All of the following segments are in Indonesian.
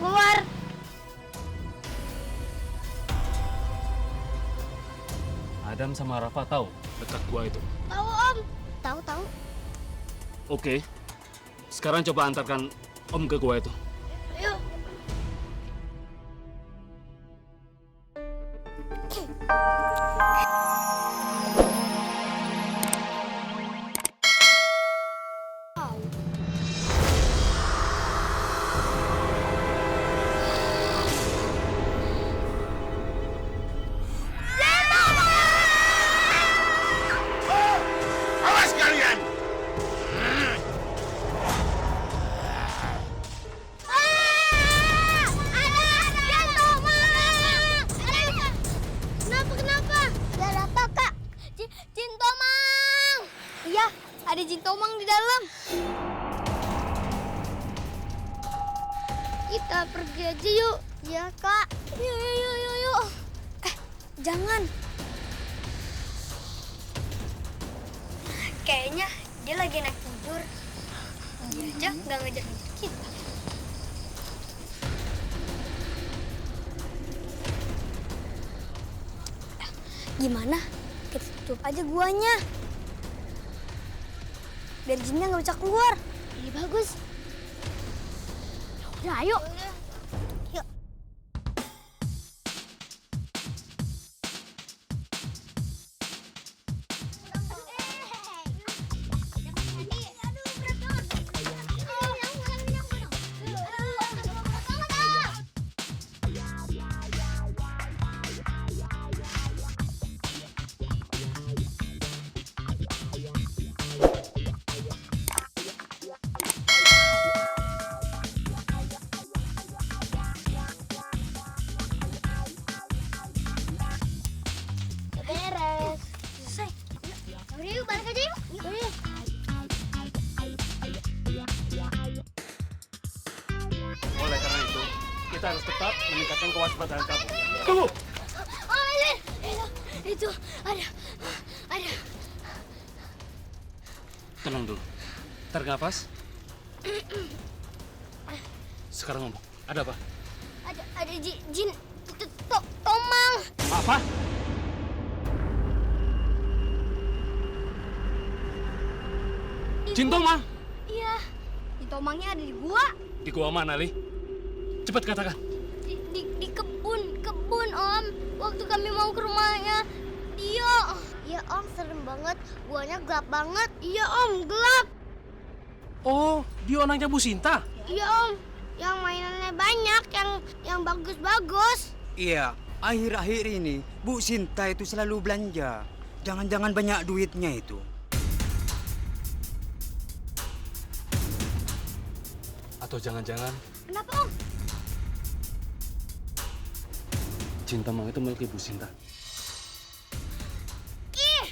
keluar. Adam sama Rafa tahu dekat gua itu. Tahu Om. Tahu. Oke. Sekarang coba antarkan Om ke gua itu. Yuk. Awas kalian! Kenapa? Ada apa, Kak? Jin Tomang. Iya, ada Jin Tomang di dalam. Kita pergi aja yuk. Iya, Kak. Yuk. Jangan. Kayaknya dia lagi naik tidur. Dia aja nggak ngejar kita. Gimana? Kita tutup aja guanya. Biar jinnya nggak bisa keluar. Ini bagus. Udah, ayo. Yuk. Beres. Selesai. Yuk, balik aja yuk. Oleh karena itu, kita harus tetap meningkatkan kewaspadaan kamu. Tunggu! Oh, itu ada. Tenang dulu. Tarik nafas. Sekarang ngomong. Ada apa? Ada jin Tomang. Apa? Jin Tomang? Iya. Jin Tomangnya ada di gua. Di gua mana, Li? Cepat katakan. Di kebun Om. Waktu kami mau ke rumahnya dia. Iya Om, serem banget. Guanya gelap banget. Iya Om, gelap. Oh, dia anaknya Bu Sinta? Iya Om, yang mainannya banyak, yang bagus-bagus. Iya, akhir-akhir ini Bu Sinta itu selalu belanja. Jangan-jangan banyak duitnya itu. Atau jangan-jangan Kenapa Om? Jin Tomang itu milik Ibu Sinta. Ih,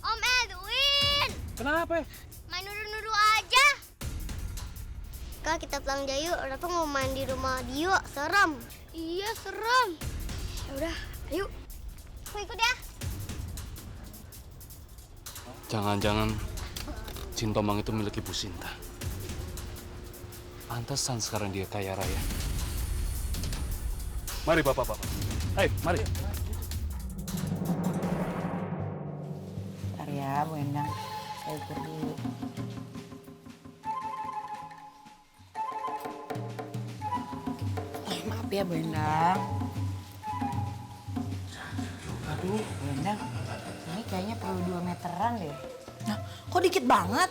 Om Edwin. Kenapa? Main nuduh-nuduh aja. Kak, kita pulang aja yuk. Rafa mau main di rumah Dio. Serem. Iya, serem. Ya udah, ayo. Aku ikut ya. Jangan-jangan Jin Tomang itu milik Ibu Sinta. Pantesan sekarang dia kaya raya. Mari bapak-bapak. Hai, mari. Bentar ya, Bu Endang. Saya ukur dulu. Maaf ya, Bu Endang. Aduh, Bu Endang. Ini kayaknya perlu 2 meteran deh. Nah, kok dikit banget?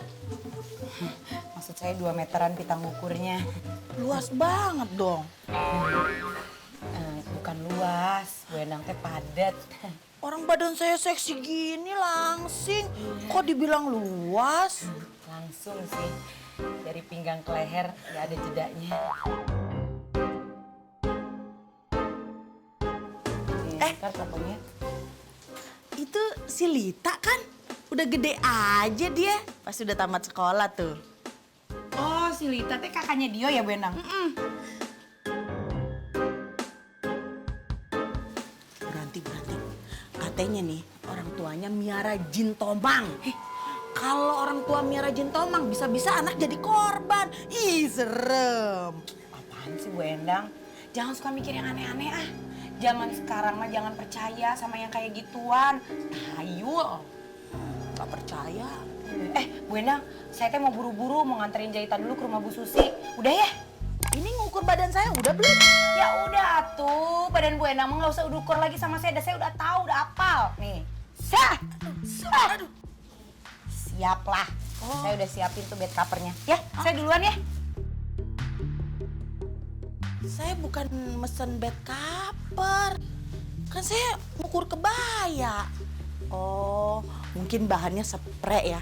Maksud saya 2 meteran pitang ukurnya. Luas banget dong. Bukan luas, Bu Endang teh padat. Orang badan saya seksi gini langsing. Kok dibilang luas? Langsung sih, dari pinggang ke leher nggak ada jedanya. Ntar pokoknya. Itu si Lita kan? Udah gede aja dia. Pas udah tamat sekolah tuh. Oh, si Lita teh kakaknya Dio ya, Bu Endang? Berhenti. Katanya nih, orang tuanya miara jin tomang. Kalau orang tua miara jin tomang, bisa-bisa anak jadi korban. Ih, serem. Apaan sih Bu Endang? Jangan suka mikir yang aneh-aneh ah. Zaman sekarang mah jangan percaya sama yang kayak gituan. Tahayul. Gak percaya. Bu Endang, saya teh mau buru-buru mau nganterin jahitan dulu ke rumah Bu Susi. Udah ya? Ini ngukur badan saya udah belum? Ya udah atuh, badan Bu Endang mah nggak usah ukur lagi sama saya udah tahu, udah hafal. Nih. Aduh. Siap lah. Saya udah siapin tuh bed covernya. Ya, saya duluan ya. Saya bukan mesen bed cover. Kan saya ngukur kebaya. Oh, mungkin bahannya spray ya.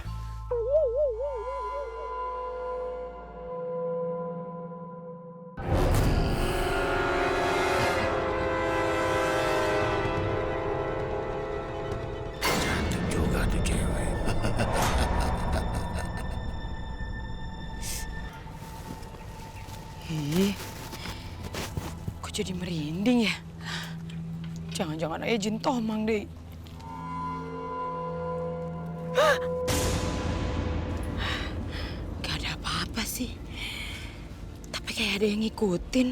Juga tuh cewek. Ih, kok jadi merinding ya? Jangan-jangan aja jin tomang deh. Gak ada apa-apa sih. Tapi kayak ada yang ngikutin.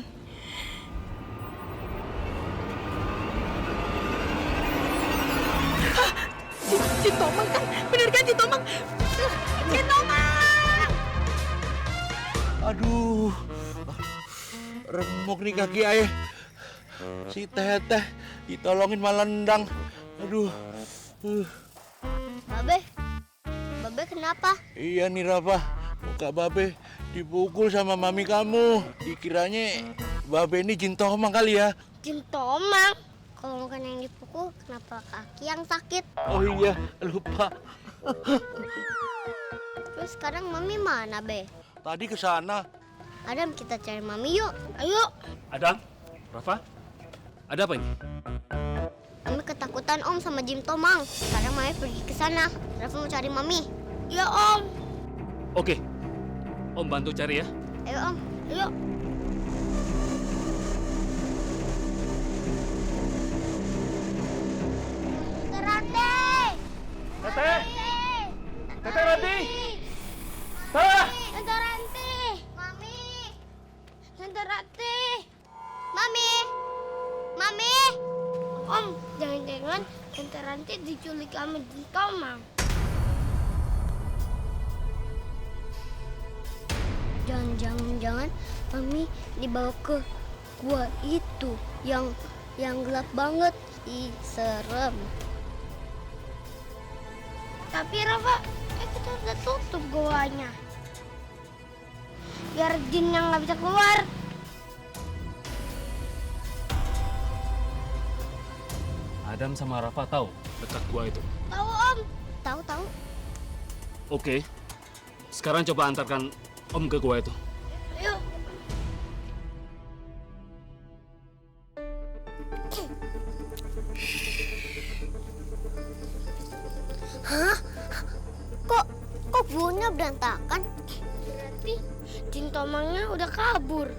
Jin tomang kan? Bener kan jin tomang? Jin tomang! Aduh, remuk nih kaki ayah. Si Teteh ditolongin malah nendang. Aduh. Babe kenapa? Iya nih Rafa, muka Babe dipukul sama mami kamu. Dikiranya Babe ini jin tomang kali ya. Jin tomang. Kalau bukan yang dipukul, kenapa kaki yang sakit? Oh iya, lupa. Terus sekarang Mami mana, Be? Tadi ke sana. Adam, kita cari Mami yuk. Ayo. Adam, Rafa, ada apa ini? Mami ketakutan Om sama Jin Tomang. Sekarang Mami pergi ke sana. Rafa mau cari Mami. Ya, Om. Oke, Om bantu cari ya. Ayo, Om. Ayo. Teteh! Teteh Ranti! Tara! Tante Ranti! Mami! Tante Ranti! Mami! Mami! Om, jangan-jangan Tante Ranti diculik sama Jin Tomang. Jangan-jangan Mami dibawa ke gua itu yang gelap banget. Ih, serem. Tapi Rafa, kita udah tutup goanya. Biar jin yang nggak bisa keluar. Adam sama Rafa tahu dekat gua itu. Tahu Om? Tahu. Oke, sekarang coba antarkan Om ke gua itu. Yuk. Hah? Kok guanya berantakan? Berarti Jin Tomangnya udah kabur.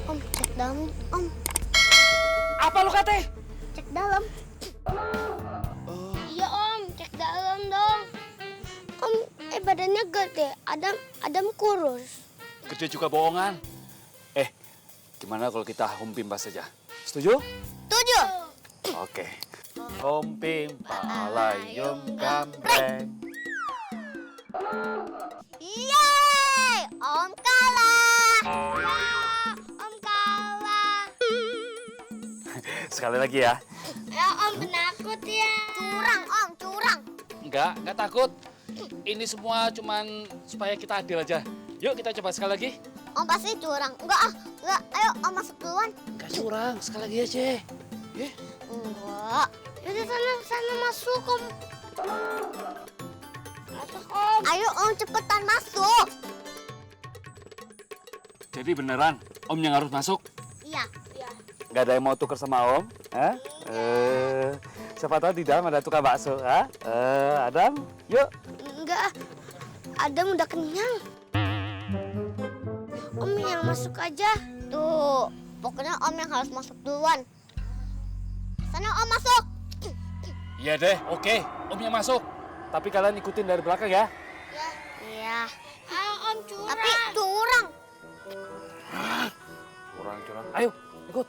Om, cek dalam, Om. Apa lu kate? Cek dalam. Iya Om, cek dalam dong. Om, badannya gede. Adam kurus. Gede juga bohongan. Gimana kalau kita home pimpa saja? Setuju? Setuju. Oke. Home pimpa layung gambreng. Yeay! Om kalah! Ya, Om kalah! Sekali lagi ya. Ya Om penakut ya. Curang Om, curang. Enggak takut. Ini semua cuman supaya kita adil aja. Yuk kita coba sekali lagi. Om pasti curang. Enggak. Ayo Om masuk duluan. Enggak curang, sekali lagi aja. Enggak. Yaudah sana masuk Om. Masuk Om. Ayo Om cepetan masuk. Jadi beneran Om yang harus masuk? Iya. Nggak ada yang mau tuker sama Om? Hah? Siapa tahu di dalam ada tukang bakso. Hah? Adam, yuk. Enggak. Adam udah kenyang. Om yang masuk aja. Tuh, pokoknya Om yang harus masuk duluan. Sana Om masuk. Iya deh, oke. Om yang masuk. Tapi kalian ikutin dari belakang ya. Iya. Om curang. Tapi curang. Kurang curang. Ayo, ikut.